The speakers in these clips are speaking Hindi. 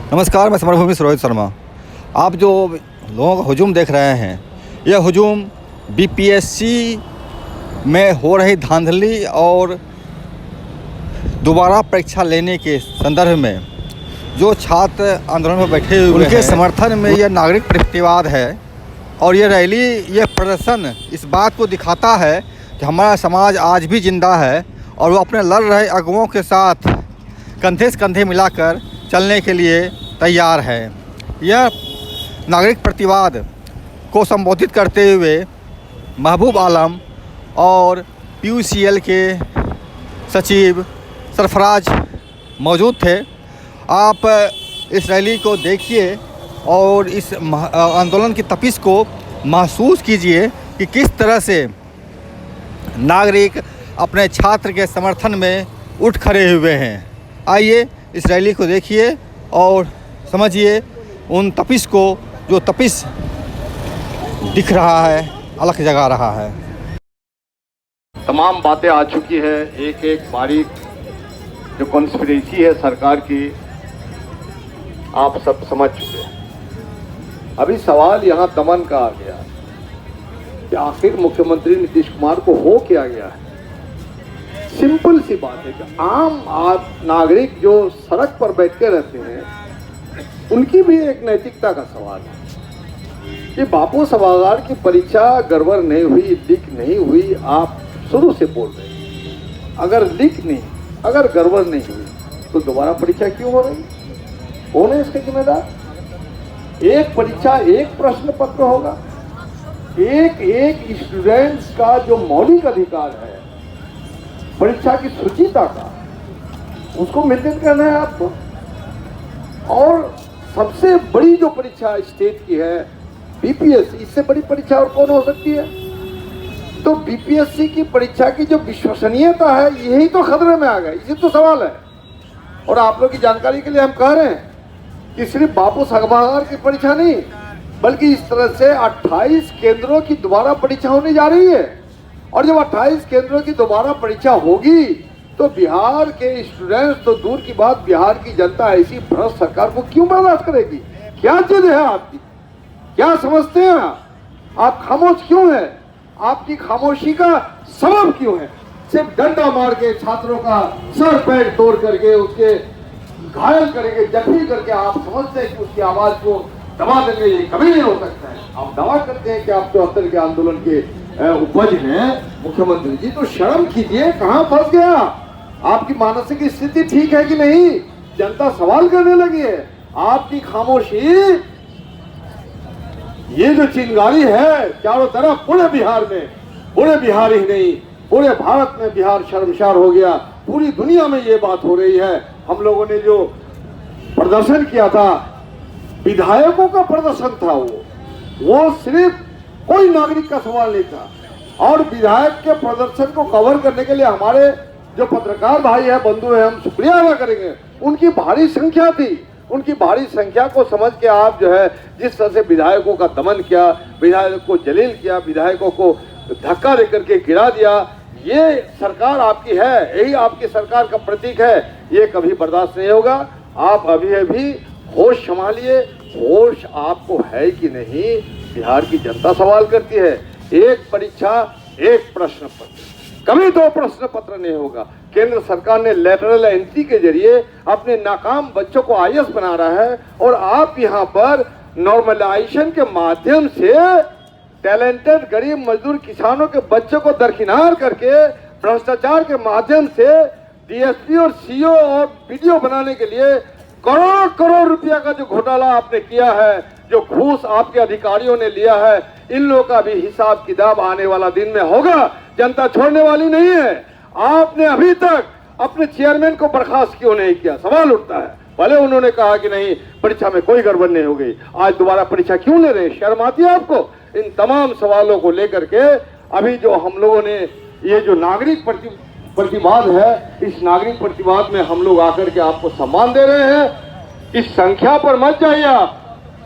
नमस्कार, मैं समरभूमि से रोहित शर्मा। आप जो लोगों का हुजूम देख रहे हैं, यह हुजूम बीपीएससी में हो रही धांधली और दोबारा परीक्षा लेने के संदर्भ में जो छात्र आंदोलन में बैठे हुए हैं, उनके समर्थन में यह नागरिक प्रतिवाद है। और यह रैली, यह प्रदर्शन इस बात को दिखाता है कि हमारा समाज आज भी ज़िंदा है और वो अपने लड़ रहे अगुओं के साथ कंधे से कंधे मिलाकर चलने के लिए तैयार है। यह नागरिक प्रतिवाद को संबोधित करते हुए महबूब आलम और पीयूसीएल के सचिव सरफराज मौजूद थे। आप इस रैली को देखिए और इस आंदोलन की तपिश को महसूस कीजिए कि किस तरह से नागरिक अपने छात्र के समर्थन में उठ खड़े हुए हैं। आइए इस रैली को देखिए और समझिए उन तपिश को, जो तपिश दिख रहा है, अलग जगा रहा है। तमाम बातें आ चुकी है, एक एक बारीक जो कॉन्स्पिरेसी है सरकार की, आप सब समझ चुके हैं। अभी सवाल यहाँ दमन का आ गया कि आखिर मुख्यमंत्री नीतीश कुमार को हो क्या गया है। सिंपल सी बात है कि आम नागरिक जो सड़क पर बैठ के रहते हैं, उनकी भी एक नैतिकता का सवाल है कि बापू सभागार की परीक्षा गड़बड़ नहीं हुई, लीक नहीं हुई। आप शुरू से बोल रहे हैं अगर लीक नहीं, अगर गड़बड़ नहीं हुई तो दोबारा परीक्षा क्यों हो रही? कौन है इसके जिम्मेदार? एक परीक्षा, एक प्रश्न पत्र होगा। एक स्टूडेंट्स का जो मौलिक अधिकार है परीक्षा की शुचिता का, उसको मेंटेन करना है आपको। और सबसे बड़ी जो परीक्षा स्टेट की है बीपीएससी, इससे बड़ी परीक्षा और कौन हो सकती है? तो बीपीएससी की परीक्षा की जो विश्वसनीयता है, यही तो खतरे में आ गई, इसी तो सवाल है। और आप लोग की जानकारी के लिए हम कह रहे हैं कि सिर्फ बापू सभागार की परीक्षा नहीं, बल्कि इस तरह से 28 केंद्रों की दोबारा परीक्षा होने जा रही है। और जब 28 केंद्रों की दोबारा परीक्षा होगी तो बिहार के स्टूडेंट्स तो दूर की बात, बिहार की जनता ऐसी भ्रष्ट सरकार को क्यों बर्दाश्त करेगी? क्या जिद है आपकी? क्या समझते हैं आप खामोश क्यों हैं? आपकी खामोशी का सबब क्यों है? सिर्फ डंडा मार के छात्रों का सर पैर तोड़ करके, उसके घायल करेंगे, जख्मी करके आप समझते हैं कि उसकी आवाज को दबा देंगे। ये कभी नहीं हो सकता है। आप दावा करते हैं कि आप 74 के आंदोलन के उपज हैं मुख्यमंत्री जी, तो शर्म कीजिए, कहां फंस गया? आपकी मानसिक स्थिति ठीक है कि नहीं? जनता सवाल करने लगी है। आपकी खामोशी, ये जो चिंगारी है चारों तरफ पूरे बिहार में, पूरे बिहार ही नहीं पूरे भारत में बिहार शर्मसार हो गया। पूरी दुनिया में ये बात हो रही है। हम लोगों ने जो प्रदर्शन किया था, विधायकों का प्रदर्शन था, वो सिर्फ कोई नागरिक का सवाल नहीं था। और विधायक के प्रदर्शन को कवर करने के लिए हमारे जो पत्रकार भाई है, बंधु है, हम शुक्रिया अदा करेंगे। उनकी भारी संख्या थी। उनकी भारी संख्या को समझ के आप जो है जिस तरह से विधायकों का दमन किया, विधायकों को जलील किया, विधायकों को धक्का देकर के गिरा दिया, ये सरकार आपकी है, यही आपकी सरकार का प्रतीक है। ये कभी बर्दाश्त नहीं होगा। आप अभी अभी होश संभालिए। होश आपको है कि नहीं, बिहार की जनता सवाल करती है। एक परीक्षा, एक प्रश्न पत्र, कभी 2 प्रश्न पत्र नहीं होगा। केंद्र सरकार ने लेटरल एंट्री के जरिए अपने नाकाम बच्चों को आईएएस बना रहा है, और आप यहाँ पर नॉर्मलाइजेशन के माध्यम से टैलेंटेड गरीब मजदूर किसानों के बच्चों को दरकिनार करके भ्रष्टाचार के माध्यम से डीएसपी और सीओ और वीडियो बनाने के लिए करोड़ करोड़ रुपया का जो घोटाला आपने किया है, जो घूस आपके अधिकारियों ने लिया है, इन लोगों का भी हिसाब किताब आने वाला दिन में होगा। जनता छोड़ने वाली नहीं है। आपने अभी तक अपने चेयरमैन को बर्खास्त क्यों नहीं किया? सवाल उठता है। भले उन्होंने कहा कि नहीं, परीक्षा में कोई गड़बड़ नहीं हो गई, आज दोबारा परीक्षा क्यों ले रहे हैं? शर्म आती है आपको? इन तमाम सवालों को लेकर के अभी जो हम लोगों ने ये जो नागरिक प्रतिवाद है, इस नागरिक प्रतिवाद में हम लोग आकर के आपको सम्मान दे रहे हैं। इस संख्या पर मत जाइए आप।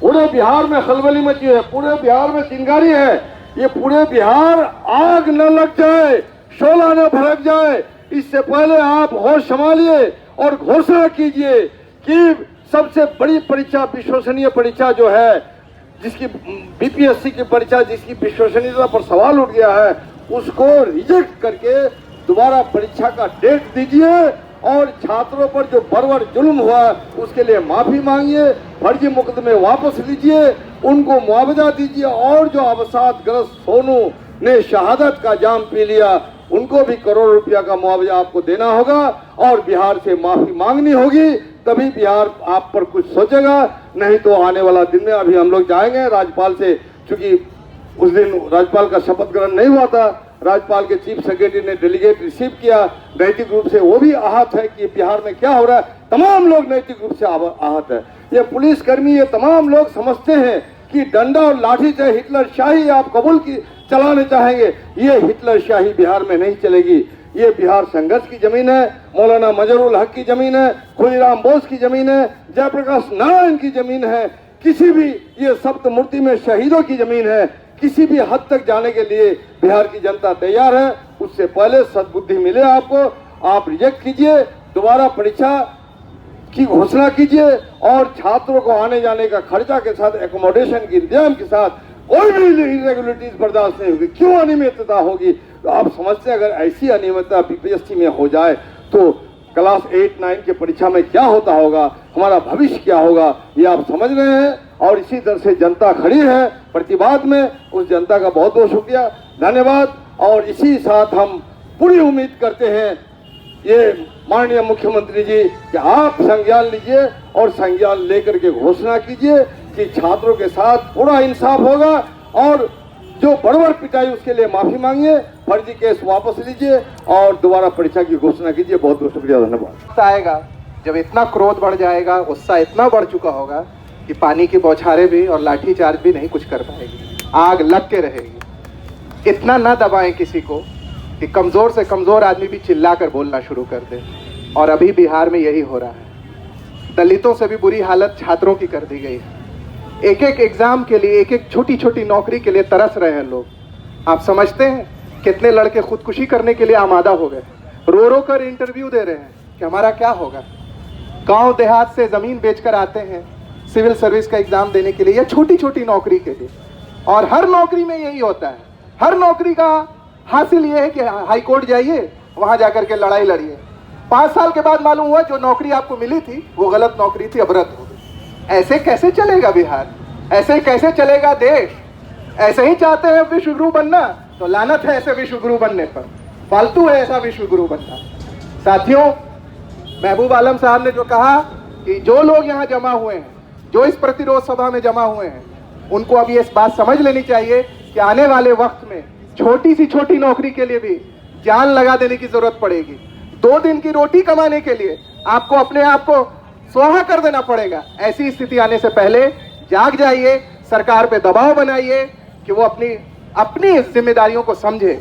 पूरे बिहार में खलबली मची है, पूरे बिहार में चिंगारी है। ये पूरे बिहार आग न लग जाए, शोला न भड़क जाए, इससे पहले आप होश संभालिए और घोषणा कीजिए कि सबसे बड़ी परीक्षा, विश्वसनीय परीक्षा जो है, जिसकी बीपीएससी की परीक्षा, जिसकी विश्वसनीयता पर सवाल उठ गया है, उसको रिजेक्ट करके दोबारा परीक्षा का डेट दीजिए और छात्रों पर जो बर्बर जुल्म हुआ उसके लिए माफी मांगिए, फर्जी मुकदमे वापस लीजिए, उनको मुआवजा दीजिए और जो अवसादग्रस्त सोनू ने शहादत का जाम पी लिया उनको भी करोड़ रुपया का मुआवजा आपको देना होगा और बिहार से माफी मांगनी होगी, तभी बिहार आप पर कुछ सोचेगा। नहीं तो आने वाला दिन में, अभी हम लोग जाएंगे राज्यपाल से, चूंकि उस दिन राज्यपाल का शपथ ग्रहण नहीं हुआ था, राज्यपाल के चीफ सेक्रेटरी ने डेलीगेट रिसीव किया, नैतिक रूप से वो भी आहत है कि बिहार में क्या हो रहा है। तमाम लोग नैतिक रूप से आहत है। ये पुलिसकर्मी, ये तमाम लोग समझते हैं कि डंडा और लाठी से हिटलर शाही आप कबूल की चलाने चाहेंगे, ये हिटलर शाही बिहार में नहीं चलेगी। ये बिहार संघर्ष की जमीन है, मौलाना मजरुल हक की जमीन है, खुदीराम बोस की जमीन है, जयप्रकाश नारायण की जमीन है, किसी भी ये सप्त मूर्ति में शहीदों की जमीन है। किसी भी हद तक जाने के लिए बिहार की जनता तैयार है। उससे पहले सद्बुद्धि मिले आपको, आप रिजेक्ट कीजिए, दोबारा परीक्षा की घोषणा कीजिए और छात्रों को आने जाने का खर्चा के साथ, एकोमोडेशन के इंतजाम के साथ कोई भी इरेगुलरिटीज बर्दाश्त नहीं होगी। क्यों अनियमितता होगी? तो आप समझते हैं अगर ऐसी अनियमितता बीपीएससी में हो जाए तो क्लास 8-9 के परीक्षा में क्या होता होगा, हमारा भविष्य क्या होगा, ये आप समझ रहे हैं। और इसी तरह से जनता खड़ी है प्रतिवाद में, उस जनता का बहुत बहुत शुक्रिया, धन्यवाद। और इसी साथ हम पूरी उम्मीद करते हैं ये माननीय मुख्यमंत्री जी कि आप संज्ञान लीजिए और संज्ञान लेकर के घोषणा कीजिए कि छात्रों के साथ पूरा इंसाफ होगा और जो बड़बर पिटाई उसके लिए माफी मांगिए, फर्जी केस वापस लीजिए और दोबारा परीक्षा की घोषणा कीजिए। बहुत बहुत शुक्रिया, धन्यवाद। आएगा जब इतना क्रोध बढ़ जाएगा, गुस्सा इतना बढ़ चुका होगा कि पानी की बौछारें भी और लाठी चार्ज भी नहीं कुछ कर पाएगी, आग लग के रहेगी। इतना ना दबाएं किसी को कि कमजोर से कमजोर आदमी भी चिल्लाकर बोलना शुरू कर दे। और अभी बिहार में यही हो रहा है। दलितों से भी बुरी हालत छात्रों की कर दी गई है। एक एक एग्जाम के लिए, एक एक छोटी छोटी नौकरी के लिए तरस रहे हैं लोग। आप समझते हैं कितने लड़के खुदकुशी करने के लिए आमादा हो गए, रो रो कर इंटरव्यू दे रहे हैं कि हमारा क्या होगा। गांव देहात से जमीन बेचकर आते हैं सिविल सर्विस का एग्जाम देने के लिए या छोटी छोटी नौकरी के लिए। और हर नौकरी में यही होता है। हर नौकरी का हासिल ये है कि हाई कोर्ट जाइए, वहां जाकर के लड़ाई लड़िए। 5 साल के बाद मालूम हुआ जो नौकरी आपको मिली थी वो गलत नौकरी थी, अब रद्द हो गई। ऐसे कैसे चलेगा बिहार? ऐसे कैसे चलेगा देश? ऐसे ही चाहते हैं विश्व गुरु बनना, तो लानत है ऐसे विश्व गुरु बनने पर। फालतू है ऐसा विश्व गुरु बनना। साथियों, महबूब आलम साहब ने जो कहा कि जो लोग यहाँ जमा हुए हैं, जो इस प्रतिरोध सभा में जमा हुए हैं, उनको अब ये बात समझ लेनी चाहिए कि आने वाले वक्त में छोटी सी छोटी नौकरी के लिए भी जान लगा देने की जरूरत पड़ेगी। 2 दिन की रोटी कमाने के लिए आपको अपने आप को स्वाहा कर देना पड़ेगा। ऐसी स्थिति आने से पहले जाग जाइए, सरकार पे दबाव बनाइए कि वो अपनी जिम्मेदारियों को समझे।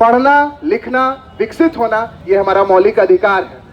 पढ़ना, लिखना, विकसित होना ये हमारा मौलिक अधिकार है।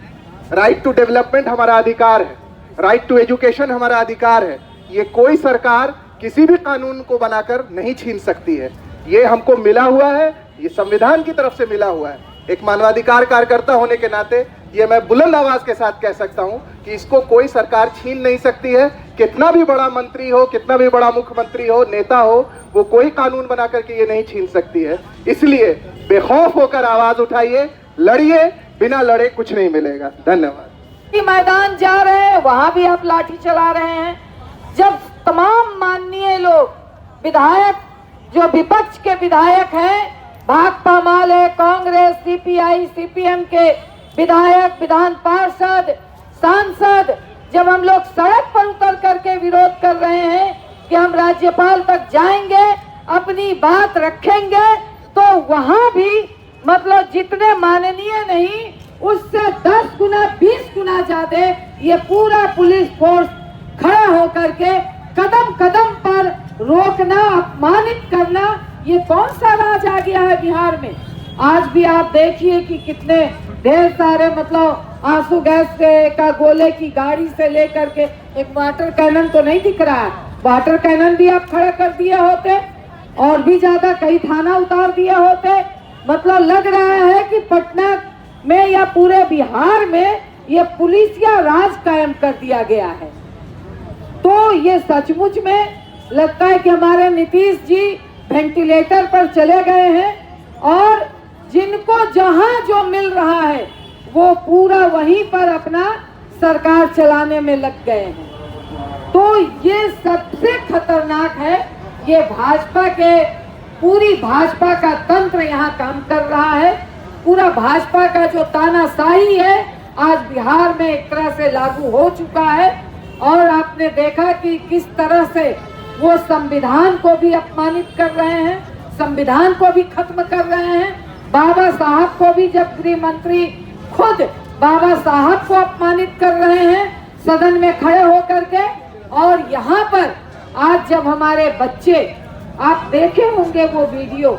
राइट टू डेवलपमेंट हमारा अधिकार है। राइट टू एजुकेशन हमारा अधिकार है। ये कोई सरकार किसी भी कानून को बनाकर नहीं छीन सकती है। ये हमको मिला हुआ है, ये संविधान की तरफ से मिला हुआ है। एक मानवाधिकार कार्यकर्ता होने के नाते ये मैं बुलंद आवाज के साथ कह सकता हूं कि इसको कोई सरकार छीन नहीं सकती है। कितना भी बड़ा मंत्री हो, कितना भी बड़ा मुख्यमंत्री हो, नेता हो, वो कोई कानून बना करके ये नहीं छीन सकती है। इसलिए बेखौफ होकर आवाज उठाइए, लड़िए, बिना लड़े कुछ नहीं मिलेगा। धन्यवाद। मैदान जा रहे हैं, वहां भी आप लाठी चला रहे हैं। जब तमाम माननीय लोग, विधायक, जो विपक्ष के विधायक हैं, भाकपा माले, कांग्रेस, सीपीआई, सीपीएम के विधायक, विधान पार्षद, सांसद, जब हम लोग सड़क पर उतर करके विरोध कर रहे हैं कि हम राज्यपाल तक जाएंगे, अपनी बात रखेंगे, तो वहां भी मतलब जितने माननीय नहीं, उससे 10 गुना 20 गुना ज्यादा ये पूरा पुलिस फोर्स खड़ा होकर के कदम कदम पर रोकना, अपमानित करना, ये कौन सा राज आ गया है बिहार में। आज भी आप देखिए कि कितने ढेर सारे मतलब आंसू गैस का गोले की गाड़ी से लेकर के एक वाटर कैनन तो नहीं दिख रहा है, वाटर कैनन भी आप खड़ा कर दिए होते और भी ज्यादा, कई थाना उतार दिए होते। मतलब लग रहा है कि पटना में या पूरे बिहार में ये पुलिसिया राज कायम कर दिया गया है। तो ये सचमुच में लगता है कि हमारे नीतीश जी वेंटिलेटर पर चले गए हैं और जिनको जहां जो मिल रहा है वो पूरा वहीं पर अपना सरकार चलाने में लग गए हैं। तो ये सबसे खतरनाक है। ये भाजपा के पूरी भाजपा का तंत्र यहाँ काम कर रहा है। पूरा भाजपा का जो तानाशाही है आज बिहार में एक तरह से लागू हो चुका है। और आपने देखा कि किस तरह से वो संविधान को भी अपमानित कर रहे हैं, संविधान को भी खत्म कर रहे हैं। बाबा साहब को भी, जब गृह मंत्री खुद बाबा साहब को अपमानित कर रहे हैं सदन में खड़े होकर के। और यहाँ पर आज जब हमारे बच्चे, आप देखे होंगे वो वीडियो,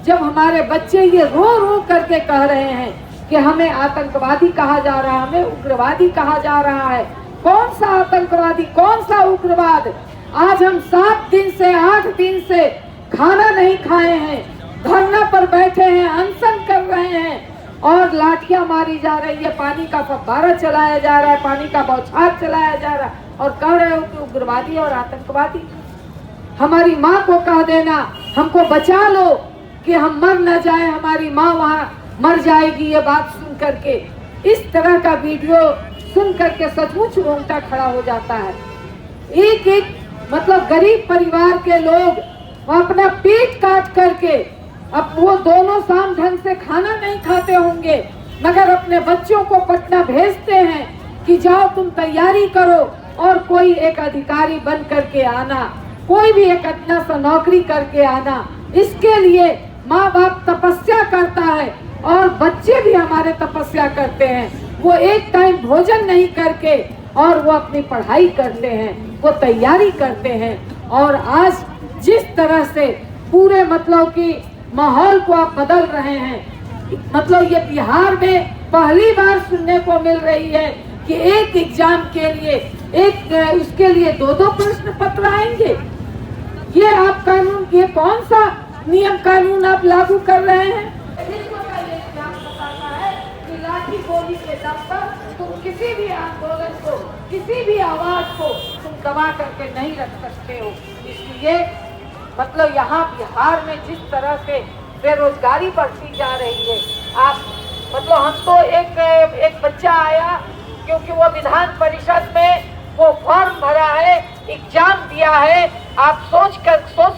जब हमारे बच्चे ये रो रो करके कह रहे हैं कि हमें आतंकवादी कहा जा रहा है, हमें उग्रवादी कहा जा रहा है। कौन सा आतंकवादी, कौन सा उग्रवाद? आज हम 7 दिन से 8 दिन से खाना नहीं खाए हैं, धरना पर बैठे हैं, अनशन कर रहे हैं और लाठियां मारी जा रही है, पानी का फव्वारा चलाया जा रहा है, पानी का बौछार चलाया जा रहा है और कह रहे हो कि उग्रवादी और आतंकवादी। हमारी माँ को कह देना हमको बचा लो कि हम मर न जाए, हमारी माँ वहाँ मर जाएगी। ये बात सुन करके, इस तरह का वीडियो सुन करके सचमुच रोंगटा खड़ा हो जाता है। एक एक मतलब गरीब परिवार के लोग अपना पेट काट करके, अब वो दोनों शाम ढंग से खाना नहीं खाते होंगे मगर अपने बच्चों को पटना भेजते हैं कि जाओ तुम तैयारी करो और कोई एक अधिकारी बन करके आना, कोई भी एक अच्छा सा नौकरी करके आना। इसके लिए माँ बाप तपस्या करता है और बच्चे भी हमारे तपस्या करते हैं। वो एक टाइम भोजन नहीं करके और वो अपनी पढ़ाई करते हैं, वो तैयारी करते हैं। और आज जिस तरह से पूरे मतलब कि माहौल को आप बदल रहे हैं, मतलब ये बिहार में पहली बार सुनने को मिल रही है कि एक एग्जाम के लिए उसके लिए 2-2 प्रश्न पत्र आएंगे। ये आप कानून, ये कौन सा नियम कानून आप लागू कर रहे हैं? कि लाठी गोली के दम पर तुम किसी भी आंदोलन को, किसी भी आवाज को तुम दबा करके नहीं रख सकते हो। इसलिए मतलब यहाँ बिहार में जिस तरह से बेरोजगारी बढ़ती जा रही है, आप मतलब हम तो एक बच्चा आया क्योंकि वो विधान परिषद में वो फॉर्म भरा है, एग्जाम दिया है। आप सोच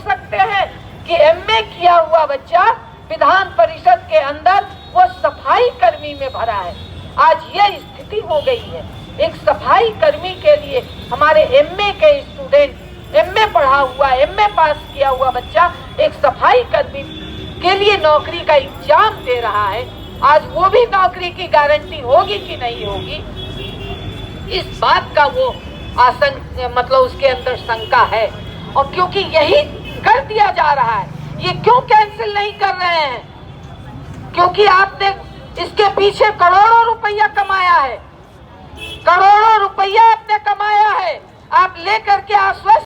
सकते हैं कि एमए किया हुआ बच्चा विधान परिषद के अंदर वो सफाई कर्मी में भरा है। आज ये स्थिति हो गई है। एक सफाई कर्मी के लिए हमारे एमए के स्टूडेंट, एमए पढ़ा हुआ, एमए पास किया हुआ बच्चा एक सफाई कर्मी के लिए नौकरी का एग्जाम दे रहा है। आज वो भी नौकरी की गारंटी होगी कि नहीं होगी, इस बात का वो मतलब उसके अंदर शंका है। और क्योंकि यही कर दिया जा रहा है, ये क्यों कैंसिल नहीं कर रहे हैं? क्योंकि आपने इसके पीछे करोड़ों रुपया कमाया है, करोड़ों रुपया आपने कमाया है। आप लेकर के आश्वस्त